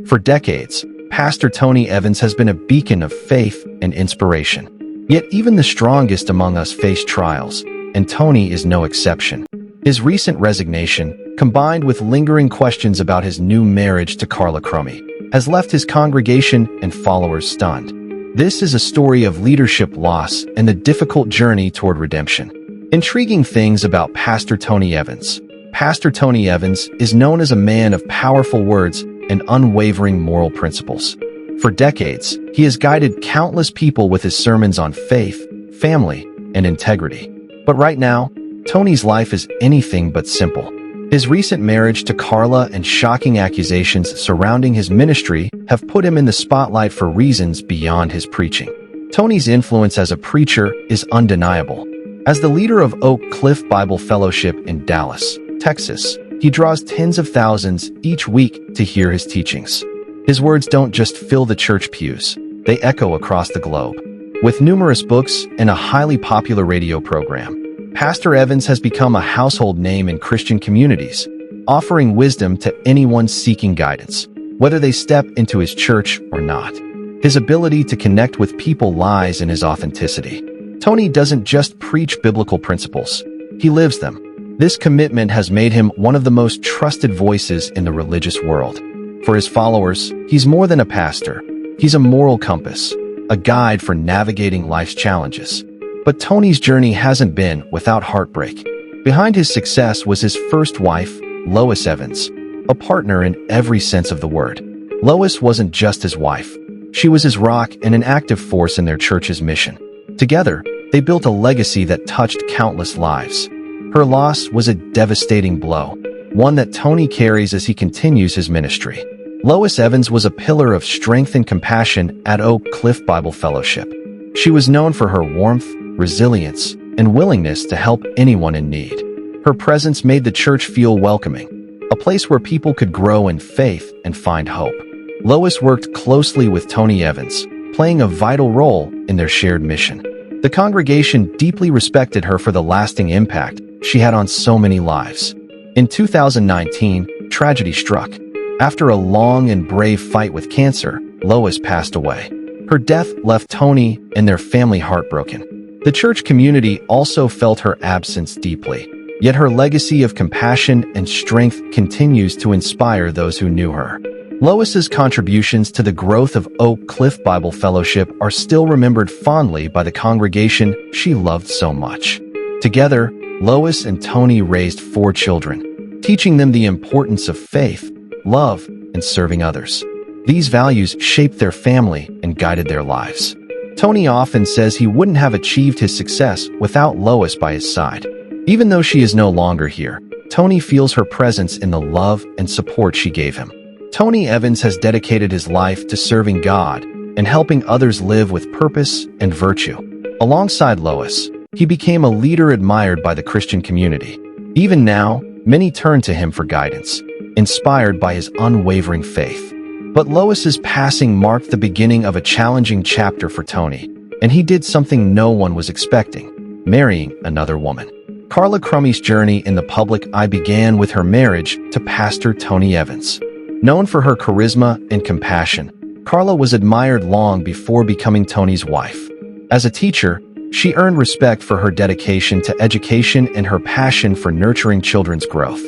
For decades, Pastor Tony Evans has been a beacon of faith and inspiration. Yet even the strongest among us face trials, and Tony is no exception. His recent resignation, combined with lingering questions about his new marriage to Carla Crummy, has left his congregation and followers stunned. This is a story of leadership loss and the difficult journey toward redemption. Intriguing things about Pastor Tony Evans. Pastor Tony Evans is known as a man of powerful words and unwavering moral principles. For decades, he has guided countless people with his sermons on faith, family, and integrity. But right now, Tony's life is anything but simple. His recent marriage to Carla and shocking accusations surrounding his ministry have put him in the spotlight for reasons beyond his preaching. Tony's influence as a preacher is undeniable. As the leader of Oak Cliff Bible Fellowship in Dallas, Texas, he draws tens of thousands each week to hear his teachings. His words don't just fill the church pews, they echo across the globe. With numerous books and a highly popular radio program, Pastor Evans has become a household name in Christian communities, offering wisdom to anyone seeking guidance, whether they step into his church or not. His ability to connect with people lies in his authenticity. Tony doesn't just preach biblical principles, he lives them. This commitment has made him one of the most trusted voices in the religious world. For his followers, he's more than a pastor. He's a moral compass, a guide for navigating life's challenges. But Tony's journey hasn't been without heartbreak. Behind his success was his first wife, Lois Evans, a partner in every sense of the word. Lois wasn't just his wife. She was his rock and an active force in their church's mission. Together, they built a legacy that touched countless lives. Her loss was a devastating blow, one that Tony carries as he continues his ministry. Lois Evans was a pillar of strength and compassion at Oak Cliff Bible Fellowship. She was known for her warmth, resilience, and willingness to help anyone in need. Her presence made the church feel welcoming, a place where people could grow in faith and find hope. Lois worked closely with Tony Evans, playing a vital role in their shared mission. The congregation deeply respected her for the lasting impact she had on so many lives. In 2019, tragedy struck. After a long and brave fight with cancer, Lois passed away. Her death left Tony and their family heartbroken. The church community also felt her absence deeply, yet her legacy of compassion and strength continues to inspire those who knew her. Lois's contributions to the growth of Oak Cliff Bible Fellowship are still remembered fondly by the congregation she loved so much. Together, Lois and Tony raised 4 children, teaching them the importance of faith, love, and serving others. These values shaped their family and guided their lives. Tony often says he wouldn't have achieved his success without Lois by his side. Even though she is no longer here, Tony feels her presence in the love and support she gave him. Tony Evans has dedicated his life to serving God and helping others live with purpose and virtue. Alongside Lois, he became a leader admired by the Christian community. Even now, many turn to him for guidance, inspired by his unwavering faith. But Lois's passing marked the beginning of a challenging chapter for Tony, and he did something no one was expecting: marrying another woman. Carla Crummy's journey in the public eye began with her marriage to Pastor Tony Evans. Known for her charisma and compassion, Carla was admired long before becoming Tony's wife. As a teacher, she earned respect for her dedication to education and her passion for nurturing children's growth.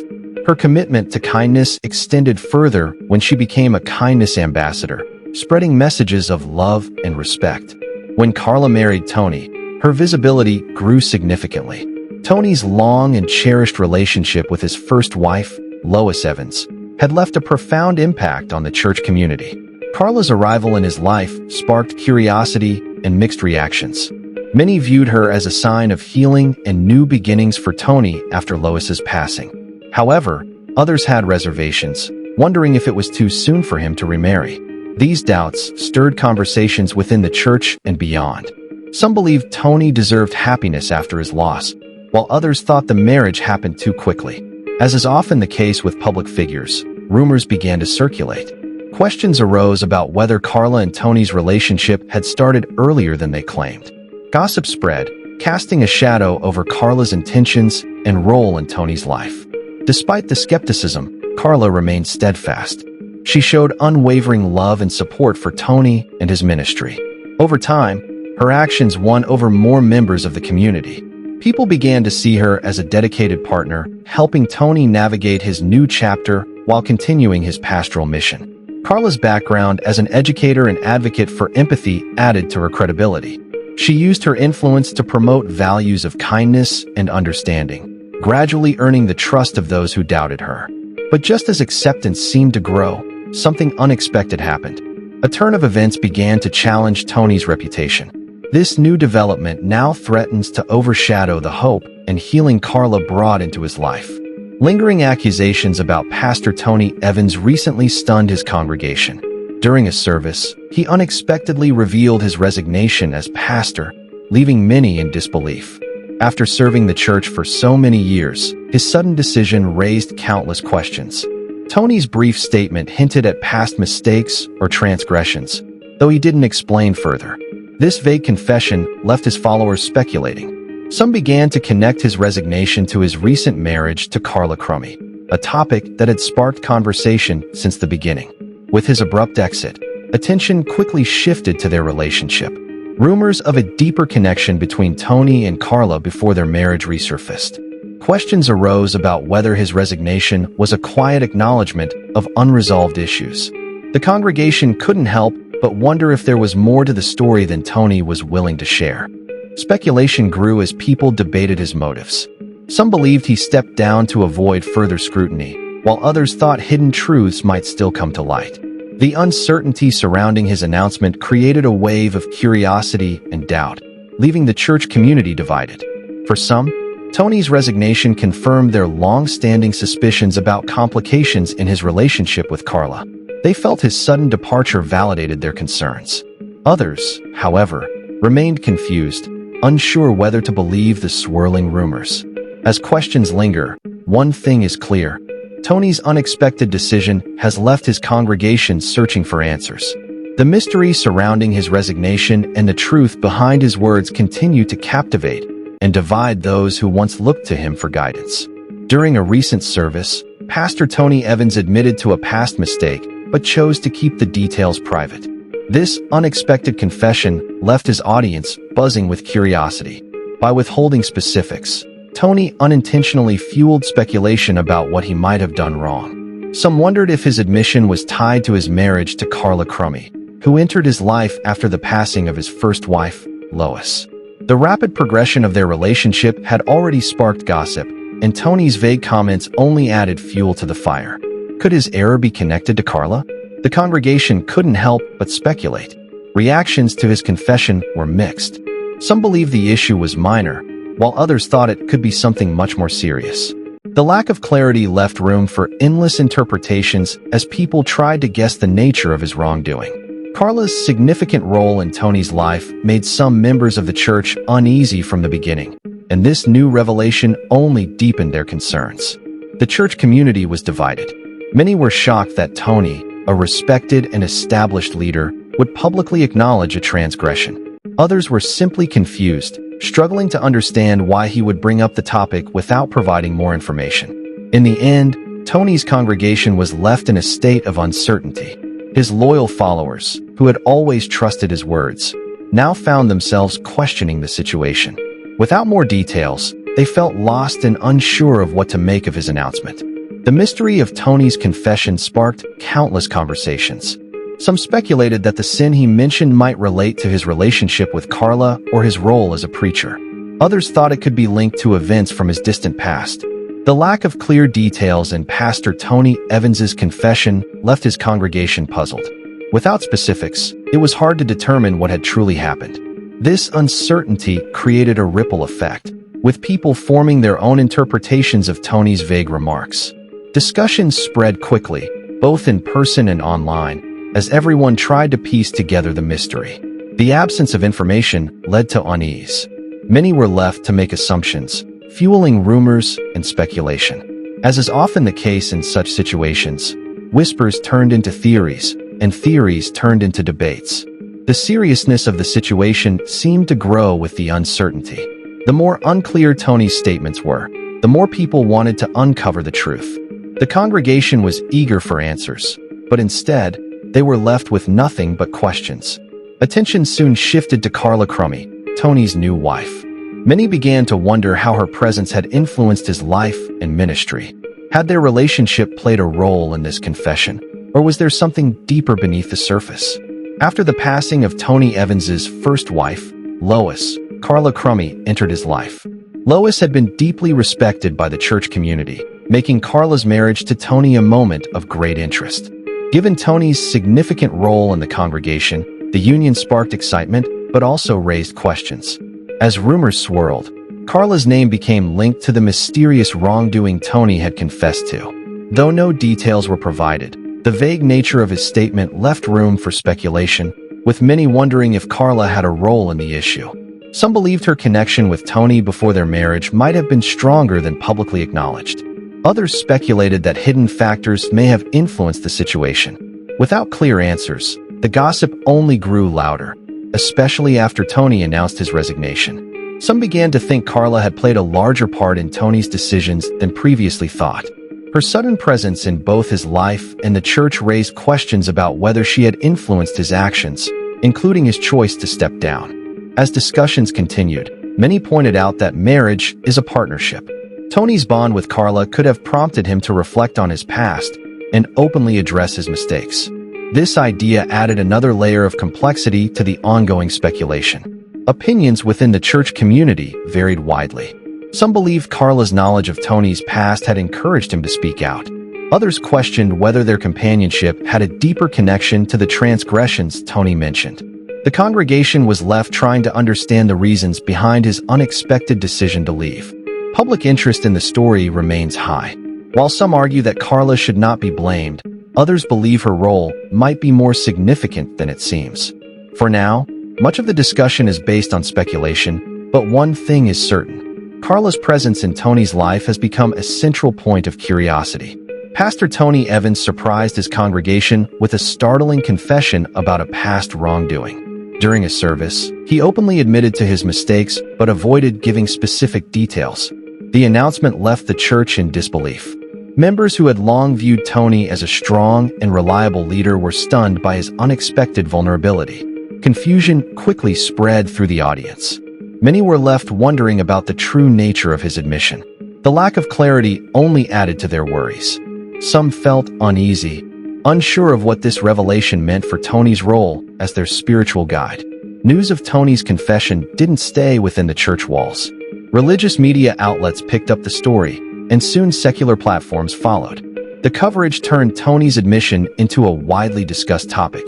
Her commitment to kindness extended further when she became a kindness ambassador, spreading messages of love and respect. When Carla married Tony, her visibility grew significantly. Tony's long and cherished relationship with his first wife, Lois Evans, had left a profound impact on the church community. Carla's arrival in his life sparked curiosity and mixed reactions. Many viewed her as a sign of healing and new beginnings for Tony after Lois's passing. However, others had reservations, wondering if it was too soon for him to remarry. These doubts stirred conversations within the church and beyond. Some believed Tony deserved happiness after his loss, while others thought the marriage happened too quickly. As is often the case with public figures, rumors began to circulate. Questions arose about whether Carla and Tony's relationship had started earlier than they claimed. Gossip spread, casting a shadow over Carla's intentions and role in Tony's life. Despite the skepticism, Carla remained steadfast. She showed unwavering love and support for Tony and his ministry. Over time, her actions won over more members of the community. People began to see her as a dedicated partner, helping Tony navigate his new chapter while continuing his pastoral mission. Carla's background as an educator and advocate for empathy added to her credibility. She used her influence to promote values of kindness and understanding, gradually earning the trust of those who doubted her. But just as acceptance seemed to grow, something unexpected happened. A turn of events began to challenge Tony's reputation. This new development now threatens to overshadow the hope and healing Carla brought into his life. Lingering accusations about Pastor Tony Evans recently stunned his congregation. During a service, he unexpectedly revealed his resignation as pastor, leaving many in disbelief. After serving the church for so many years, his sudden decision raised countless questions. Tony's brief statement hinted at past mistakes or transgressions, though he didn't explain further. This vague confession left his followers speculating. Some began to connect his resignation to his recent marriage to Carla Crummy, a topic that had sparked conversation since the beginning. With his abrupt exit, attention quickly shifted to their relationship. Rumors of a deeper connection between Tony and Carla before their marriage resurfaced. Questions arose about whether his resignation was a quiet acknowledgement of unresolved issues. The congregation couldn't help but wonder if there was more to the story than Tony was willing to share. Speculation grew as people debated his motives. Some believed he stepped down to avoid further scrutiny, while others thought hidden truths might still come to light. The uncertainty surrounding his announcement created a wave of curiosity and doubt, leaving the church community divided. For some, Tony's resignation confirmed their long-standing suspicions about complications in his relationship with Carla. They felt his sudden departure validated their concerns. Others, however, remained confused, unsure whether to believe the swirling rumors. As questions linger, one thing is clear. Tony's unexpected decision has left his congregation searching for answers. The mystery surrounding his resignation and the truth behind his words continue to captivate and divide those who once looked to him for guidance. During a recent service, Pastor Tony Evans admitted to a past mistake, but chose to keep the details private. This unexpected confession left his audience buzzing with curiosity. By withholding specifics, Tony unintentionally fueled speculation about what he might have done wrong. Some wondered if his admission was tied to his marriage to Carla Crummy, who entered his life after the passing of his first wife, Lois. The rapid progression of their relationship had already sparked gossip, and Tony's vague comments only added fuel to the fire. Could his error be connected to Carla? The congregation couldn't help but speculate. Reactions to his confession were mixed. Some believed the issue was minor, while others thought it could be something much more serious. The lack of clarity left room for endless interpretations as people tried to guess the nature of his wrongdoing. Carla's significant role in Tony's life made some members of the church uneasy from the beginning, and this new revelation only deepened their concerns. The church community was divided. Many were shocked that Tony, a respected and established leader, would publicly acknowledge a transgression. Others were simply confused, struggling to understand why he would bring up the topic without providing more information. In the end, Tony's congregation was left in a state of uncertainty. His loyal followers, who had always trusted his words, now found themselves questioning the situation. Without more details, they felt lost and unsure of what to make of his announcement. The mystery of Tony's confession sparked countless conversations. Some speculated that the sin he mentioned might relate to his relationship with Carla or his role as a preacher. Others thought it could be linked to events from his distant past. The lack of clear details in Pastor Tony Evans's confession left his congregation puzzled. Without specifics, it was hard to determine what had truly happened. This uncertainty created a ripple effect, with people forming their own interpretations of Tony's vague remarks. Discussions spread quickly, both in person and online, as everyone tried to piece together the mystery. The absence of information led to unease. Many were left to make assumptions, fueling rumors and speculation. As is often the case in such situations, whispers turned into theories, and theories turned into debates. The seriousness of the situation seemed to grow with the uncertainty. The more unclear Tony's statements were, the more people wanted to uncover the truth. The congregation was eager for answers, but instead, they were left with nothing but questions. Attention soon shifted to Carla Crummy, Tony's new wife. Many began to wonder how her presence had influenced his life and ministry. Had their relationship played a role in this confession, or was there something deeper beneath the surface? After the passing of Tony Evans's first wife, Lois, Carla Crummy entered his life. Lois had been deeply respected by the church community, making Carla's marriage to Tony a moment of great interest. Given Tony's significant role in the congregation, the union sparked excitement but also raised questions. As rumors swirled, Carla's name became linked to the mysterious wrongdoing Tony had confessed to. Though no details were provided, the vague nature of his statement left room for speculation, with many wondering if Carla had a role in the issue. Some believed her connection with Tony before their marriage might have been stronger than publicly acknowledged. Others speculated that hidden factors may have influenced the situation. Without clear answers, the gossip only grew louder, especially after Tony announced his resignation. Some began to think Carla had played a larger part in Tony's decisions than previously thought. Her sudden presence in both his life and the church raised questions about whether she had influenced his actions, including his choice to step down. As discussions continued, many pointed out that marriage is a partnership. Tony's bond with Carla could have prompted him to reflect on his past and openly address his mistakes. This idea added another layer of complexity to the ongoing speculation. Opinions within the church community varied widely. Some believed Carla's knowledge of Tony's past had encouraged him to speak out. Others questioned whether their companionship had a deeper connection to the transgressions Tony mentioned. The congregation was left trying to understand the reasons behind his unexpected decision to leave. Public interest in the story remains high. While some argue that Carla should not be blamed, others believe her role might be more significant than it seems. For now, much of the discussion is based on speculation, but one thing is certain. Carla's presence in Tony's life has become a central point of curiosity. Pastor Tony Evans surprised his congregation with a startling confession about a past wrongdoing. During a service, he openly admitted to his mistakes but avoided giving specific details. The announcement left the church in disbelief. Members who had long viewed Tony as a strong and reliable leader were stunned by his unexpected vulnerability. Confusion quickly spread through the audience. Many were left wondering about the true nature of his admission. The lack of clarity only added to their worries. Some felt uneasy, unsure of what this revelation meant for Tony's role as their spiritual guide. News of Tony's confession didn't stay within the church walls. Religious media outlets picked up the story, and soon secular platforms followed. The coverage turned Tony's admission into a widely discussed topic.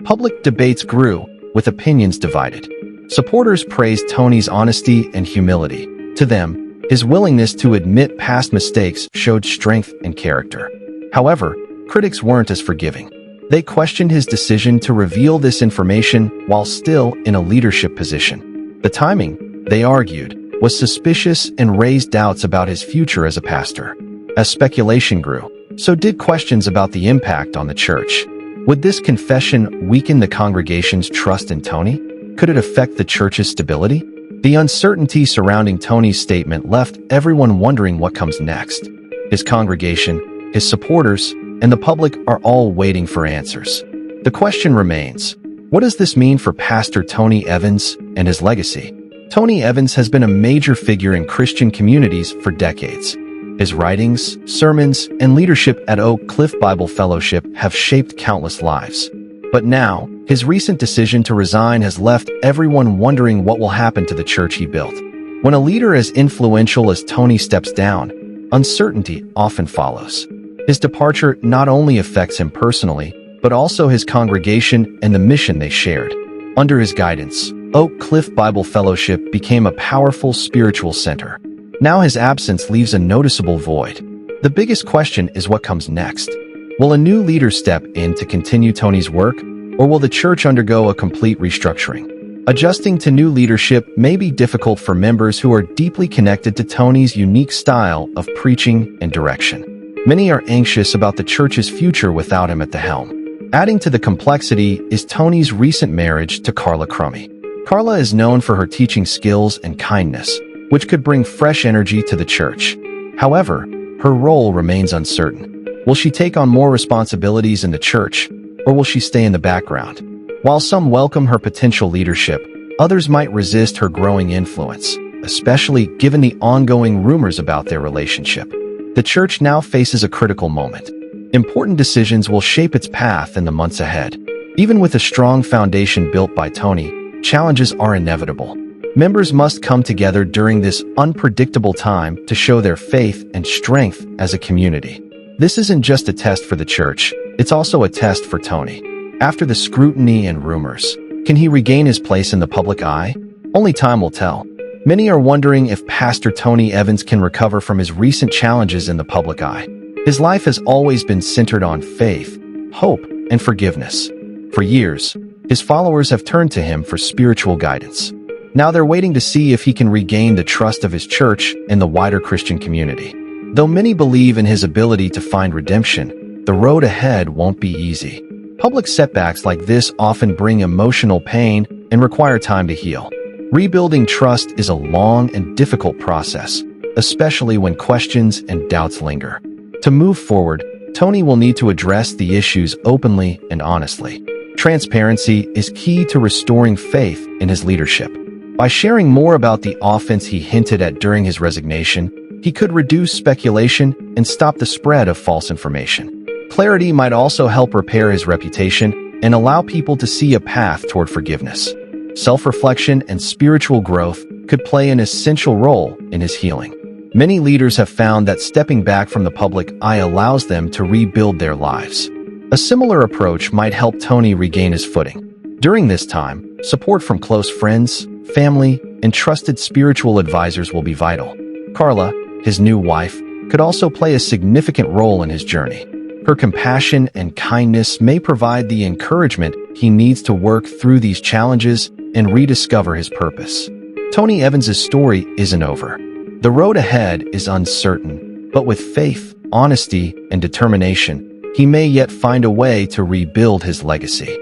Public debates grew, with opinions divided. Supporters praised Tony's honesty and humility. To them, his willingness to admit past mistakes showed strength and character. However, critics weren't as forgiving. They questioned his decision to reveal this information while still in a leadership position. The timing, they argued, was suspicious and raised doubts about his future as a pastor. As speculation grew, so did questions about the impact on the church. Would this confession weaken the congregation's trust in Tony? Could it affect the church's stability? The uncertainty surrounding Tony's statement left everyone wondering what comes next. His congregation, his supporters, and the public are all waiting for answers. The question remains, what does this mean for Pastor Tony Evans and his legacy? Tony Evans has been a major figure in Christian communities for decades. His writings, sermons, and leadership at Oak Cliff Bible Fellowship have shaped countless lives. But now, his recent decision to resign has left everyone wondering what will happen to the church he built. When a leader as influential as Tony steps down, uncertainty often follows. His departure not only affects him personally, but also his congregation and the mission they shared. Under his guidance, Oak Cliff Bible Fellowship became a powerful spiritual center. Now his absence leaves a noticeable void. The biggest question is what comes next. Will a new leader step in to continue Tony's work, or will the church undergo a complete restructuring? Adjusting to new leadership may be difficult for members who are deeply connected to Tony's unique style of preaching and direction. Many are anxious about the church's future without him at the helm. Adding to the complexity is Tony's recent marriage to Carla Crummy. Carla is known for her teaching skills and kindness, which could bring fresh energy to the church. However, her role remains uncertain. Will she take on more responsibilities in the church, or will she stay in the background? While some welcome her potential leadership, others might resist her growing influence, especially given the ongoing rumors about their relationship. The church now faces a critical moment. Important decisions will shape its path in the months ahead. Even with a strong foundation built by Tony, challenges are inevitable. Members must come together during this unpredictable time to show their faith and strength as a community. This isn't just a test for the church, it's also a test for Tony. After the scrutiny and rumors, can he regain his place in the public eye? Only time will tell. Many are wondering if Pastor Tony Evans can recover from his recent challenges in the public eye. His life has always been centered on faith, hope, and forgiveness. For years, his followers have turned to him for spiritual guidance. Now they're waiting to see if he can regain the trust of his church and the wider Christian community. Though many believe in his ability to find redemption, the road ahead won't be easy. Public setbacks like this often bring emotional pain and require time to heal. Rebuilding trust is a long and difficult process, especially when questions and doubts linger. To move forward, Tony will need to address the issues openly and honestly. Transparency is key to restoring faith in his leadership. By sharing more about the offense he hinted at during his resignation, he could reduce speculation and stop the spread of false information. Clarity might also help repair his reputation and allow people to see a path toward forgiveness. Self-reflection and spiritual growth could play an essential role in his healing. Many leaders have found that stepping back from the public eye allows them to rebuild their lives. A similar approach might help Tony regain his footing. During this time, support from close friends, family, and trusted spiritual advisors will be vital. Carla, his new wife, could also play a significant role in his journey. Her compassion and kindness may provide the encouragement he needs to work through these challenges and rediscover his purpose. Tony Evans' story isn't over. The road ahead is uncertain, but with faith, honesty, and determination, he may yet find a way to rebuild his legacy.